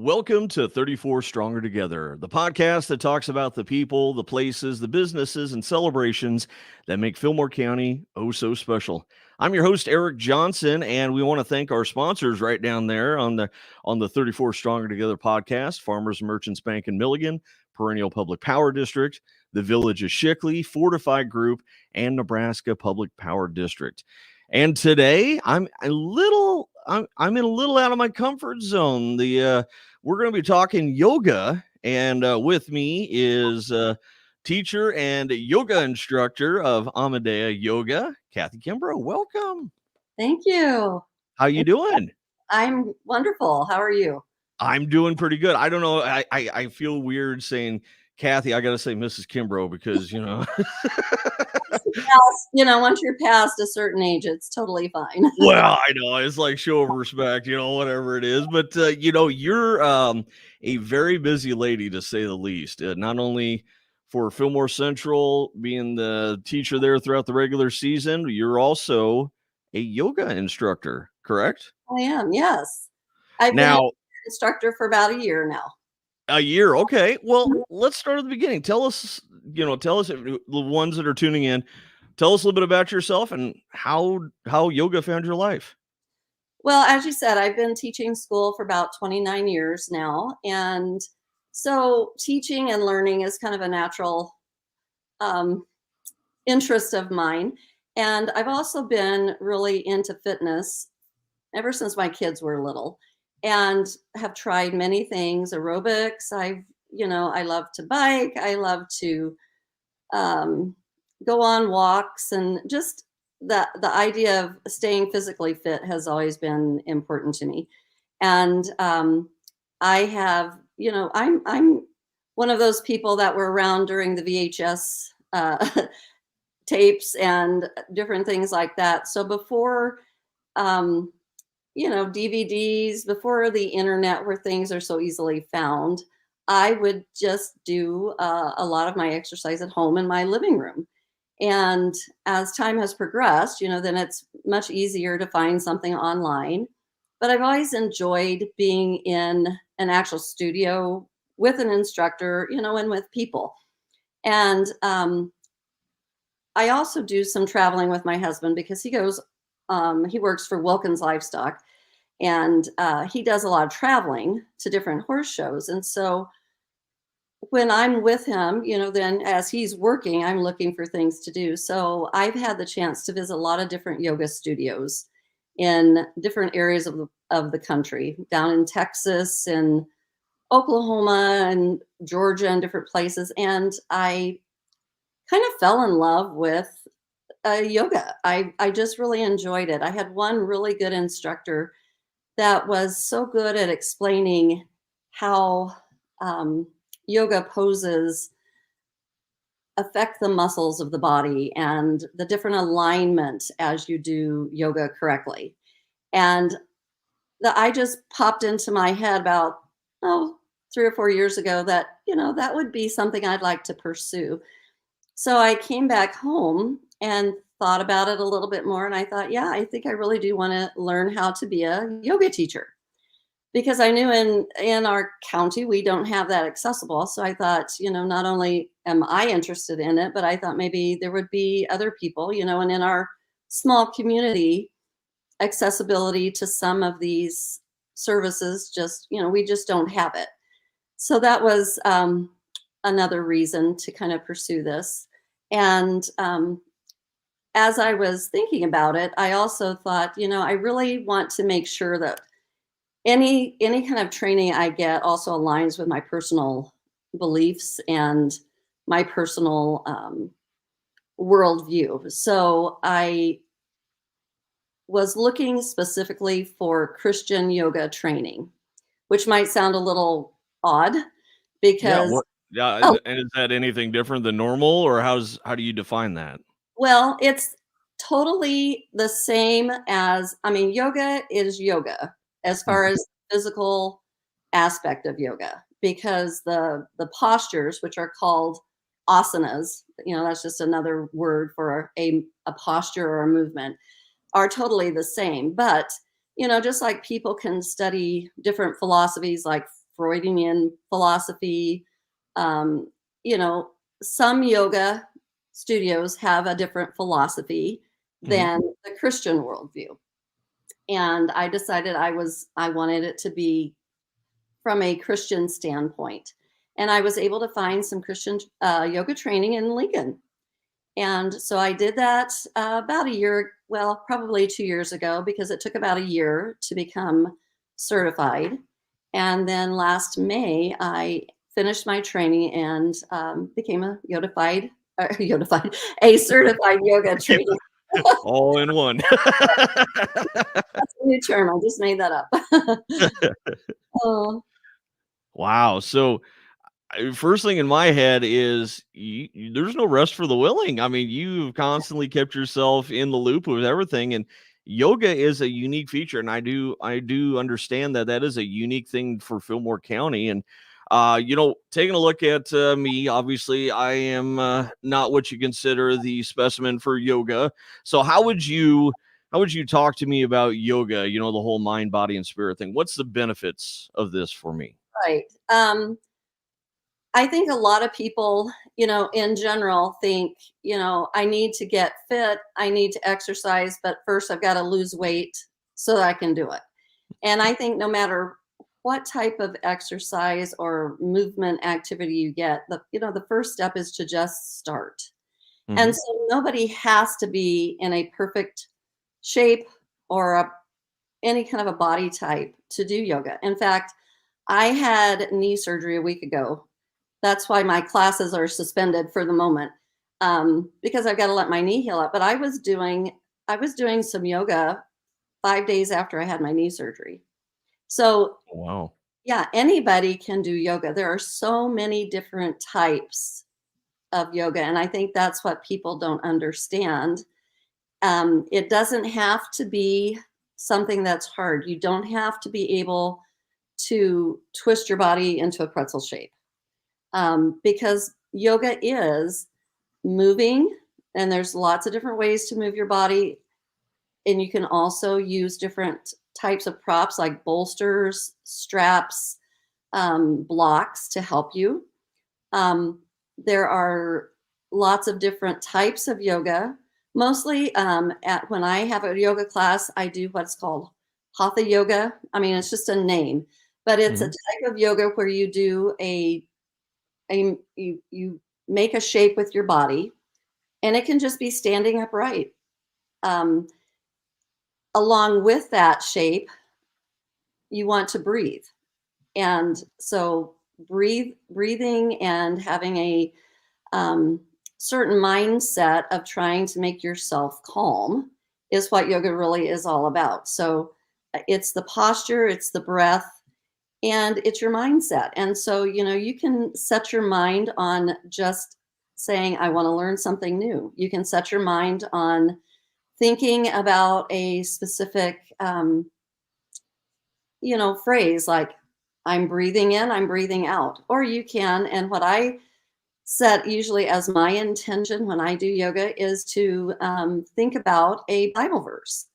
Welcome to 34 Stronger Together, the podcast that talks about the people, the places, the businesses, and celebrations that make Fillmore County oh so special. I'm your host, Eric Johnson, and we want to thank our sponsors right down there on the 34 Stronger Together podcast: Farmers Merchants Bank in Milligan, Perennial Public Power District, the Village of Shickley, Fortified Group, and Nebraska Public Power District. And today I'm in a little out of my comfort zone. We're going to be talking yoga, and with me is teacher and yoga instructor of Amadea Yoga, Cathy Kimbrough. Welcome. Thank you. How you doing? I'm wonderful. How are you? I'm doing pretty good. I don't know. I feel weird saying Cathy. I got to say Mrs. Kimbrough because, Once you're past a certain age, it's totally fine. Well, I know it's like show of respect, whatever it is. But, you're a very busy lady, to say the least. Not only for Fillmore Central, being the teacher there throughout the regular season, you're also a yoga instructor, correct? I am, yes. I've been an instructor for about a year now. A year, okay. Well, let's start at the beginning. Tell us the ones that are tuning in. Tell us a little bit about yourself and how yoga found your life. Well, as you said, I've been teaching school for about 29 years now. And so teaching and learning is kind of a natural interest of mine. And I've also been really into fitness ever since my kids were little and have tried many things. Aerobics, I love to bike. I love to go on walks, and just the idea of staying physically fit has always been important to me. And I have, I'm one of those people that were around during the VHS tapes and different things like that. So before, DVDs, before the internet where things are so easily found, I would just do a lot of my exercise at home in my living room. And as time has progressed, then it's much easier to find something online. But I've always enjoyed being in an actual studio with an instructor, and with people. And I also do some traveling with my husband because he works for Wilkins Livestock, and he does a lot of traveling to different horse shows. And so when I'm with him, then as he's working, I'm looking for things to do. So I've had the chance to visit a lot of different yoga studios in different areas of the country, down in Texas and Oklahoma and Georgia and different places. And I kind of fell in love with yoga. I just really enjoyed it. I had one really good instructor that was so good at explaining how yoga poses affect the muscles of the body and the different alignment as you do yoga correctly. And I just popped into my head about 3 or 4 years ago that that would be something I'd like to pursue. So I came back home and thought about it a little bit more, and I thought, yeah, I think I really do want to learn how to be a yoga teacher, because I knew in our county we don't have that accessible. So I thought, not only am I interested in it, but I thought maybe there would be other people, and in our small community, accessibility to some of these services we just don't have it. So that was another reason to kind of pursue this. And as I was thinking about it, I also thought, I really want to make sure that any kind of training I get also aligns with my personal beliefs and my personal worldview. So I was looking specifically for Christian yoga training, which might sound a little odd because... And is that anything different than normal, or how do you define that? Well, it's totally the same as, yoga is yoga as far as physical aspect of yoga, because the postures, which are called asanas, that's just another word for a posture or a movement, are totally the same. But, just like people can study different philosophies, like Freudian philosophy. You know, some yoga studios have a different philosophy than the Christian worldview. And I decided I wanted it to be from a Christian standpoint. And I was able to find some Christian yoga training in Lincoln. And so I did that about a year, well, probably 2 years ago, because it took about a year to become certified. And then last May, I finished my training and became a a certified yoga trainer. All in one. That's a new term. I just made that up. Oh, Wow. So first thing in my head is there's no rest for the willing. I mean, you've constantly kept yourself in the loop with everything, and yoga is a unique feature. And I do understand that that is a unique thing for Fillmore County. And taking a look at me, obviously, I am not what you consider the specimen for yoga. So how would you talk to me about yoga? The whole mind, body, and spirit thing. What's the benefits of this for me? right. I think a lot of people, in general think, I need to get fit, I need to exercise, but first I've got to lose weight so that I can do it. And I think no matter what type of exercise or movement activity you get, the first step is to just start. Hmm. And so nobody has to be in a perfect shape or any kind of a body type to do yoga. In fact, I had knee surgery a week ago. That's why my classes are suspended for the moment, because I've got to let my knee heal up. But I was doing some yoga 5 days after I had my knee surgery. So Wow. yeah, anybody can do yoga. There are so many different types of yoga, and I think that's what people don't understand. It doesn't have to be something that's hard. You don't have to be able to twist your body into a pretzel shape, because yoga is moving, and there's lots of different ways to move your body. And you can also use different types of props like bolsters, straps, blocks to help you. Um, there are lots of different types of yoga. Mostly, when I have a yoga class, I do what's called hatha yoga. I mean, it's just a name, but it's a Hmm. type of yoga where you do you make a shape with your body, and it can just be standing upright. Um, Along with that shape, you want to breathe. And so breathing and having a certain mindset of trying to make yourself calm is what yoga really is all about. So it's the posture, it's the breath, and it's your mindset. And so, you can set your mind on just saying, I want to learn something new. You can set your mind on thinking about a specific phrase like, I'm breathing in, I'm breathing out. Or you can, and what I set usually as my intention when I do yoga is to think about a Bible verse.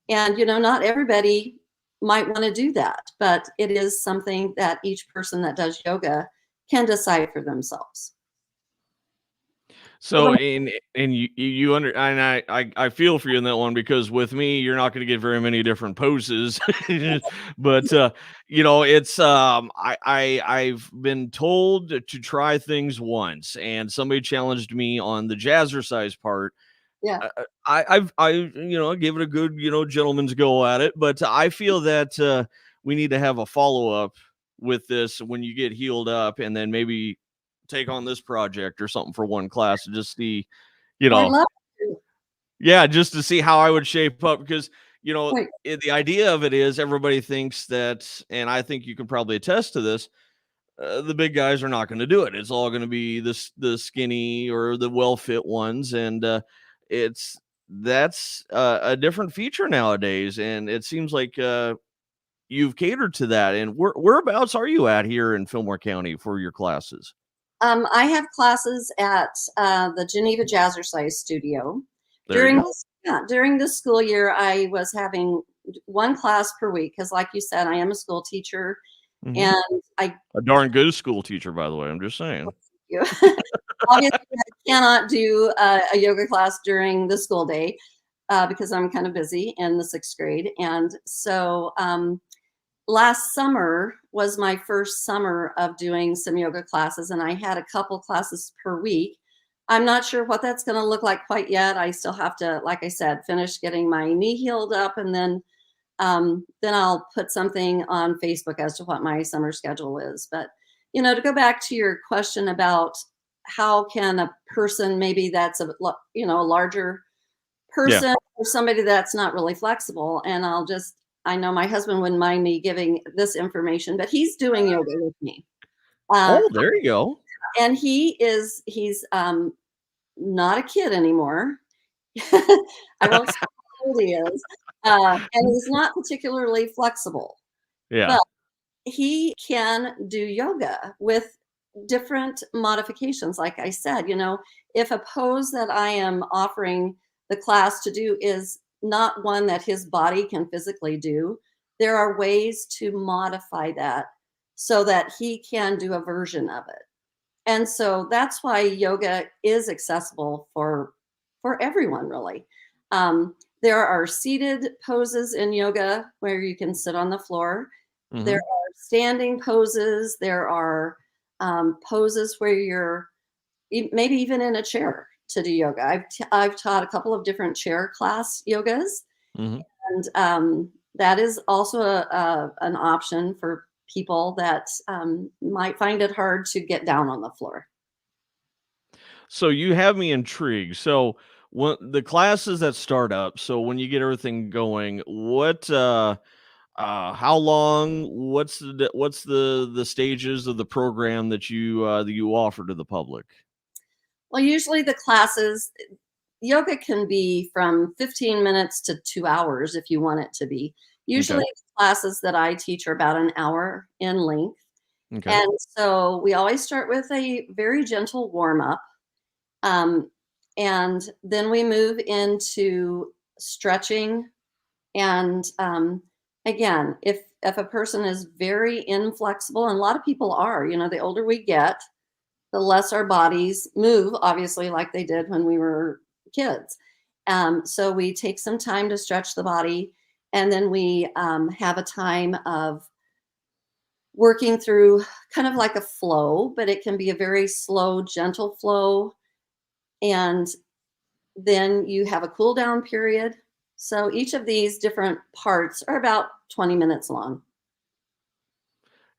And, not everybody might want to do that, but it is something that each person that does yoga can decide for themselves. So So and you under and I feel for you in that one, because with me you're not going to get very many different poses. But it's I've been told to try things once, and somebody challenged me on the jazzercise part. yeah, I gave it a good gentleman's go at it, but I feel that we need to have a follow up with this when you get healed up, and then maybe take on this project or something for one class to just see, you I'd know, love to. yeah, just to see how I would shape up, because Right. the idea of it is everybody thinks that, and I think you can probably attest to this. The big guys are not going to do it. It's all going to be the skinny or the well fit ones, and it's that's a different feature nowadays. And it seems like you've catered to that. And whereabouts are you at here in Fillmore County for your classes? I have classes at the Geneva Jazzercise Studio. There you go. During the school year, I was having one class per week because, like you said, I am a school teacher, Mhm. And I A darn good school teacher, by the way. I'm just saying. you obviously I cannot do a yoga class during the school day because I'm kind of busy in the 6th grade. And so last summer was my first summer of doing some yoga classes, and I had a couple classes per week. I'm not sure what that's going to look like quite yet. I still have to, like I said, finish getting my knee healed up, and then I'll put something on Facebook as to what my summer schedule is. But to go back to your question about how can a person, maybe that's a larger Yeah. person or somebody that's not really flexible, and I know my husband wouldn't mind me giving this information, but he's doing yoga with me. Uh, Oh, there you go. and he's not a kid anymore. I won't say how old he is. And he's not particularly flexible, Yeah. but he can do yoga with different modifications. Like I said, if a pose that I am offering the class to do is not one that his body can physically do, there are ways to modify that so that he can do a version of it. And so that's why yoga is accessible for everyone, really. There are seated poses in yoga where you can sit on the floor. There Mhm. are standing poses. There are poses where you're maybe even in a chair to do yoga. I've taught a couple of different chair class yogas, Mhm. and that is also an option for people that might find it hard to get down on the floor. So you have me intrigued. So when the classes that start up, so when you get everything going, how long, what's the stages of the program that you offer to the public? Well, usually the classes, yoga can be from 15 minutes to 2 hours if you want it to be. Okay. Usually, the classes that I teach are about an hour in length. Okay. And so we always start with a very gentle warm up. Um, and then we move into stretching. And again, if a person is very inflexible, and a lot of people are, the older we get, the less our bodies move, obviously, like they did when we were kids. So we take some time to stretch the body, and then we have a time of working through kind of like a flow, but it can be a very slow, gentle flow. And then you have a cool down period. So each of these different parts are about 20 minutes long.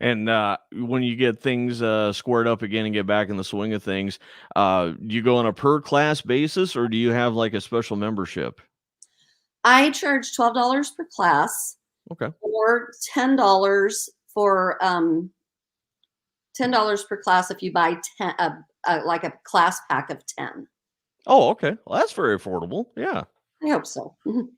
And when you get things squared up again and get back in the swing of things, do you go on a per class basis or do you have like a special membership? I charge $12 per class Okay. or $10 per class if you buy 10, like a class pack of 10. Oh, okay. Well, that's very affordable. Yeah. I hope so. Mhm.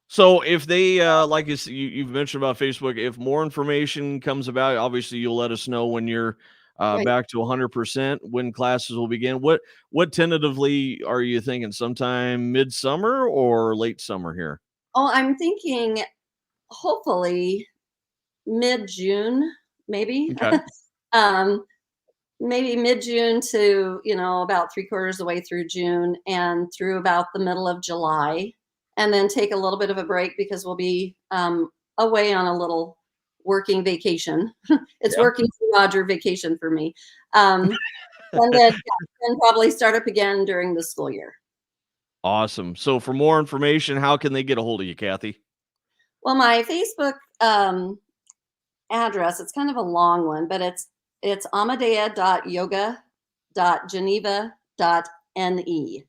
So if they like you've mentioned about Facebook, if more information comes about, obviously you'll let us know when you're Right. back to 100% when classes will begin. What tentatively are you thinking? Sometime midsummer or late summer here? Oh, I'm thinking hopefully mid-June, maybe. Okay. um, Maybe mid-June to, about 3/4 the way through June and through about the middle of July, and then take a little bit of a break because we'll be away on a little working vacation. It's Yeah. working for Roger vacation for me. And then, yeah, then probably start up again during the school year. Awesome. So for more information, how can they get a hold of you, Kathy? Well, my Facebook address, it's kind of a long one, but it's amadea.yoga.geneva.ne.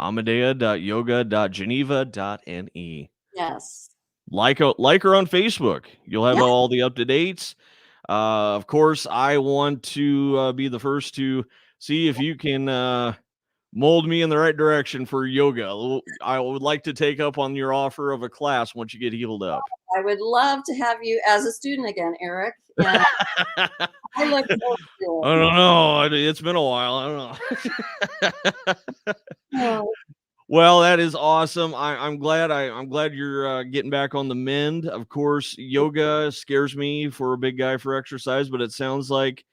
Amadea.yoga.geneva.ne. Yes. Like her on Facebook. You'll have Yeah. all the up to dates. Of course, I want to be the first to see if you can mold me in the right direction for yoga. I would like to take up on your offer of a class once you get healed up. I would love to have you as a student again, Eric. And I I look forward to don't know. It's been a while. I don't know. it. Oh, Well, that is awesome. I'm glad. I'm glad you're getting back on the mend. Of course, yoga scares me for a big guy for exercise, but it sounds like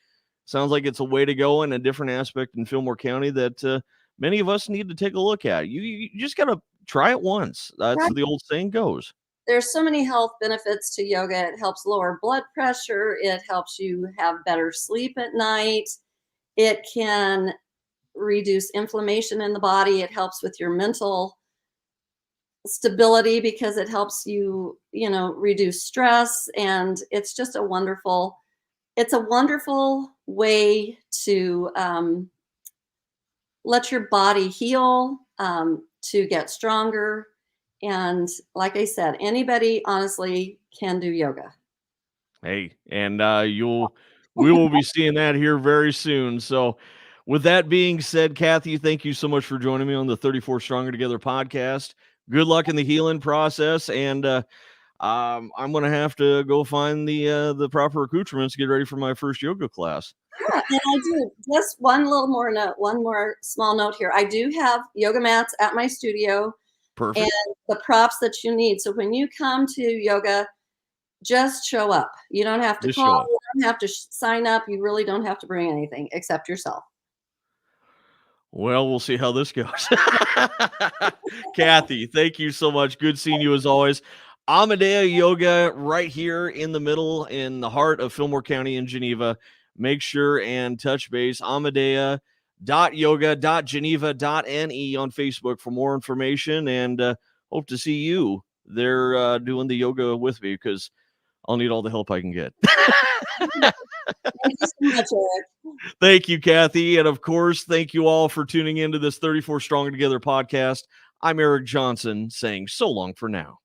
it's a way to go and a different aspect in Fillmore County that many of us need to take a look at. You just got to try it once. That's Right. the old saying goes. There's so many health benefits to yoga. It helps lower blood pressure. It helps you have better sleep at night. It can reduce inflammation in the body. It helps with your mental stability because it helps you, reduce stress. And it's a wonderful way to let your body heal, to get stronger. And like I said, anybody honestly can do yoga. Hey, and we will be seeing that here very soon. So, with that being said, Cathy, thank you so much for joining me on the 34 Stronger Together podcast. Good luck in the healing process, and I'm gonna have to go find the proper accoutrements to get ready for my first yoga class. Yeah, and I do. Just one more small note here. I do have yoga mats at my studio and Perfect. the props that you need. So when you come to yoga, just show up. You don't have to Just call, show up. you don't have to sign up. You really don't have to bring anything except yourself. Well, we'll see how this goes. Cathy, thank you so much. Good seeing you as always. Amadea Yoga right here in the middle, in the heart of Fillmore County in Geneva. Make sure and touch base. Amadea.yoga.geneva.ne on Facebook for more information, and hope to see you there doing the yoga with me because I'll need all the help I can get. Thank you so much, Eric. Thank you, Cathy. And of course, thank you all for tuning into this 34 Stronger Together podcast. I'm Eric Johnson saying so long for now.